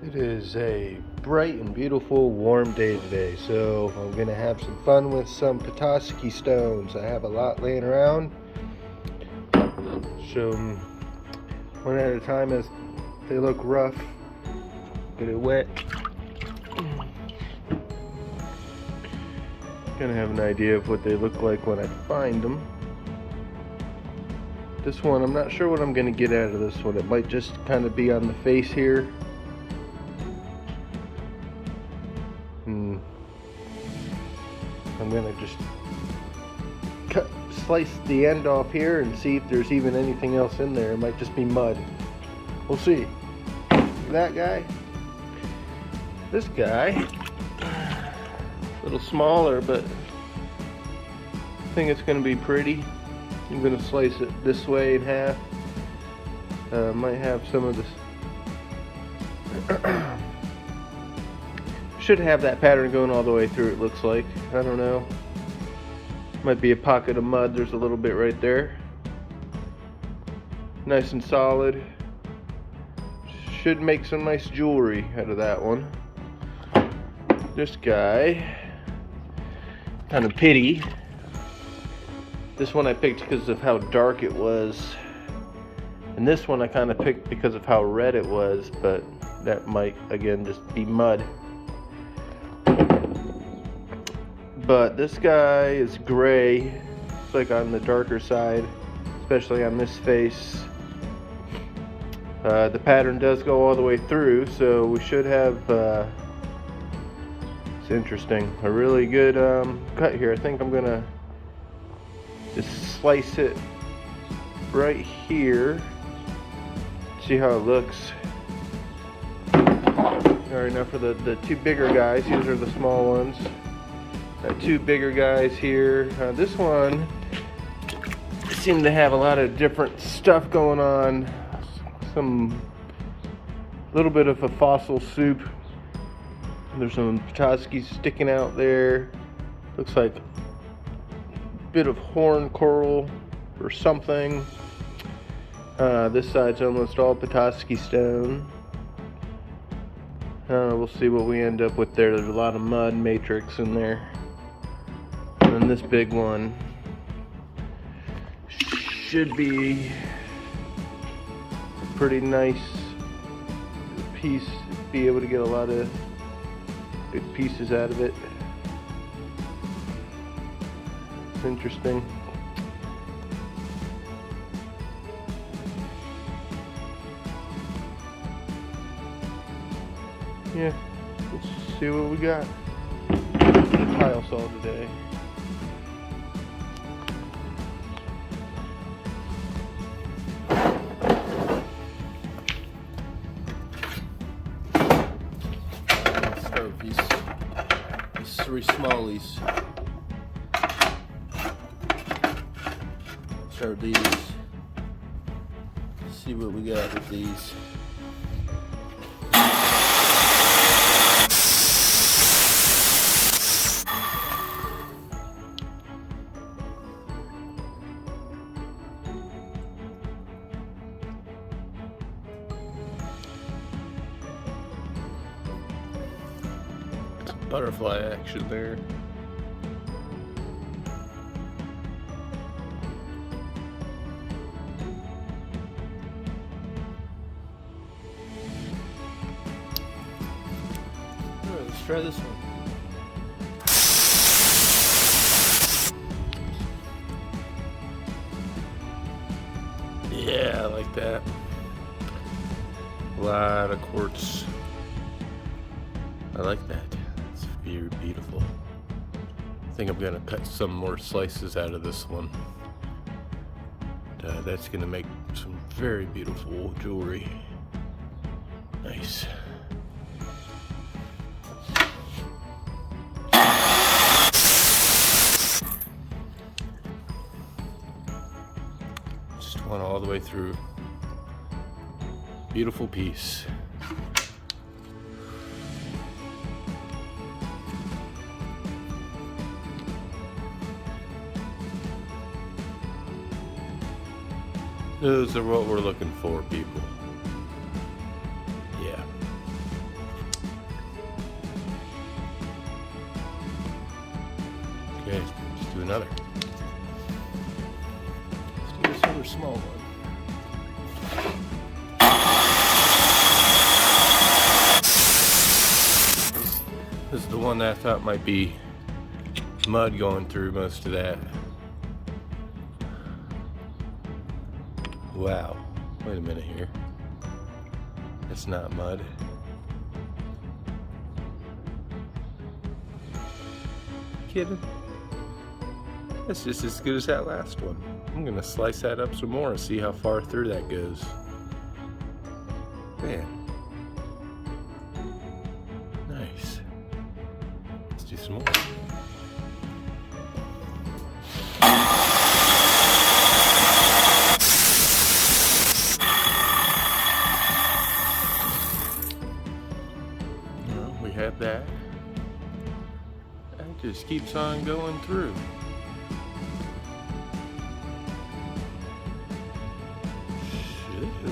It is a bright and beautiful warm day today, so I'm going to have some fun with some Petoskey stones. I have a lot laying around. Show them one at a time as they look rough. Get it wet. Gonna have an idea of what they look like when I find them. This one, I'm not sure what I'm gonna get out of this one. It might just kind of be on the face here. I'm gonna just slice the end off here and see if there's even anything else in there. It might just be mud. We'll see. That guy. This guy. A little smaller, but I think it's gonna be pretty. I'm gonna slice it this way in half. Might have some of this. Should have that pattern going all the way through, it looks like. I don't know. Might be a pocket of mud. There's a little bit right there. Nice and solid. Should make some nice jewelry out of that one. This guy, kind of pity. This one I picked because of how dark it was. And this one I kind of picked because of how red it was, but that might, again, just be mud. But this guy is gray. It's like on the darker side, especially on this face. The pattern does go all the way through, so we should have, it's interesting, a really good cut here. I think I'm gonna just slice it right here. See how it looks. Alright, now for the two bigger guys. These are the small ones. Got two bigger guys here. This one seemed to have a lot of different stuff going on. Some little bit of a fossil soup. There's some Petoskey sticking out there. Looks like a bit of horn coral or something. This side's almost all Petoskey stone. We'll see what we end up with there. There's a lot of mud matrix in there. And this big one should be a pretty nice piece. Be able to get a lot of good pieces out of it. It's interesting. Yeah, let's see what we got. Pile saw today. These three smallies. Start these. See what we got with these. Butterfly action there. Alright, let's try this one. Yeah, I like that. A lot of quartz. I like that. Very beautiful. I think I'm gonna cut some more slices out of this one. That's gonna make some very beautiful jewelry. Nice. Just one all the way through. Beautiful piece. Those are what we're looking for, people. Yeah. another. Let's do this other small one. This is the one that I thought might be mud going through most of that. Wow. Wait a minute here. It's not mud. Kidding? That's just as good as that last one. I'm gonna slice that up some more and see how far through that goes. Man. Nice. Let's do some more. Well, we had that. That just keeps on going through.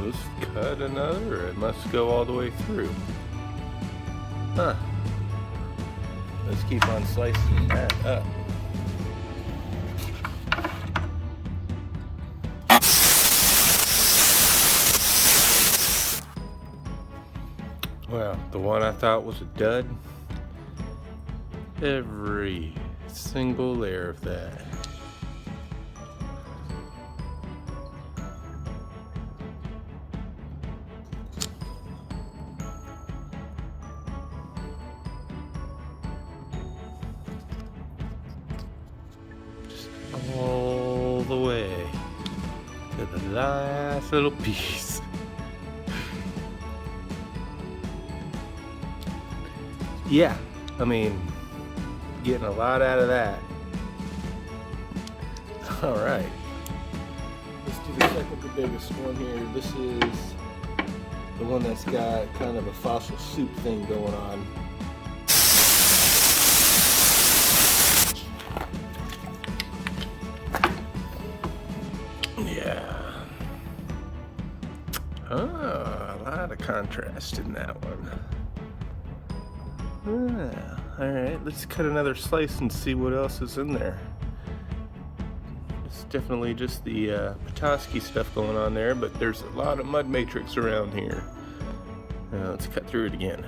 Let's cut another, or it must go all the way through. Huh. Let's keep on slicing that up. Well, the one I thought was a dud, every single layer of that. All the way to the last little piece. Yeah, I mean, getting a lot out of that. All right, let's do the second to biggest one here. This is the one that's got kind of a fossil soup thing going on. Yeah. Oh, a lot of contrast in that one. Alright, let's cut another slice and see what else is in there. It's definitely just the Petoskey stuff going on there, but there's a lot of mud matrix around here. Let's cut through it again.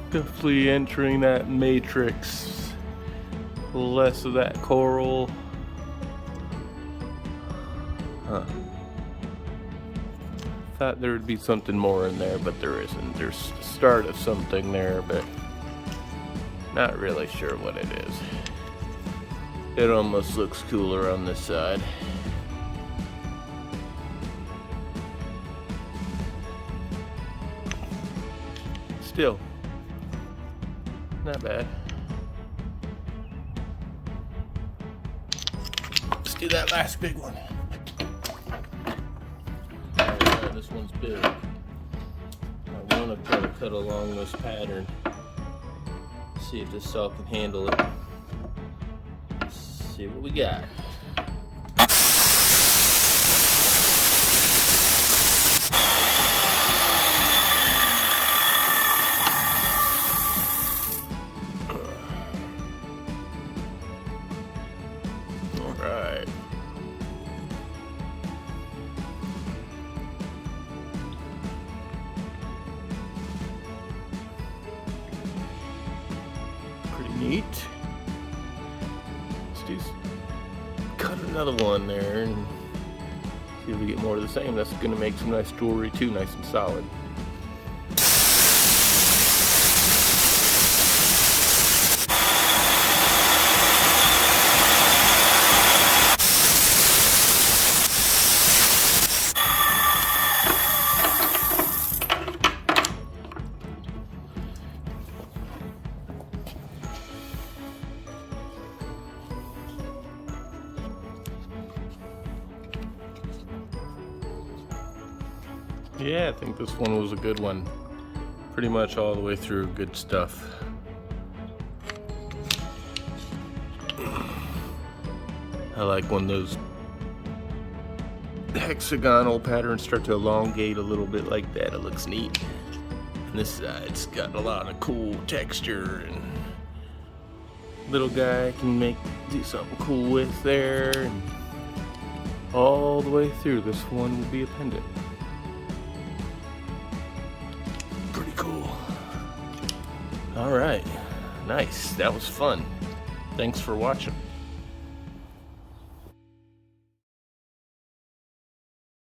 Definitely entering that matrix. Less of that coral. Huh. Thought there would be something more in there, but there isn't. There's the start of something there, but not really sure what it is. It almost looks cooler on this side. Still, not bad. Let's do that last big one. Alright, this one's big. I want to try to cut along this pattern. See if this saw can handle it. Let's see what we got. Alright. Pretty neat. Let's cut another one there and see if we get more of the same. That's going to make some nice jewelry too, nice and solid. Yeah, I think this one was a good one. Pretty much all the way through, good stuff. I like when those hexagonal patterns start to elongate a little bit like that. It looks neat. And this side's got a lot of cool texture, and little guy can do something cool with there. And all the way through, this one will be a pendant. Pretty cool. All right, nice. That was fun. Thanks for watching.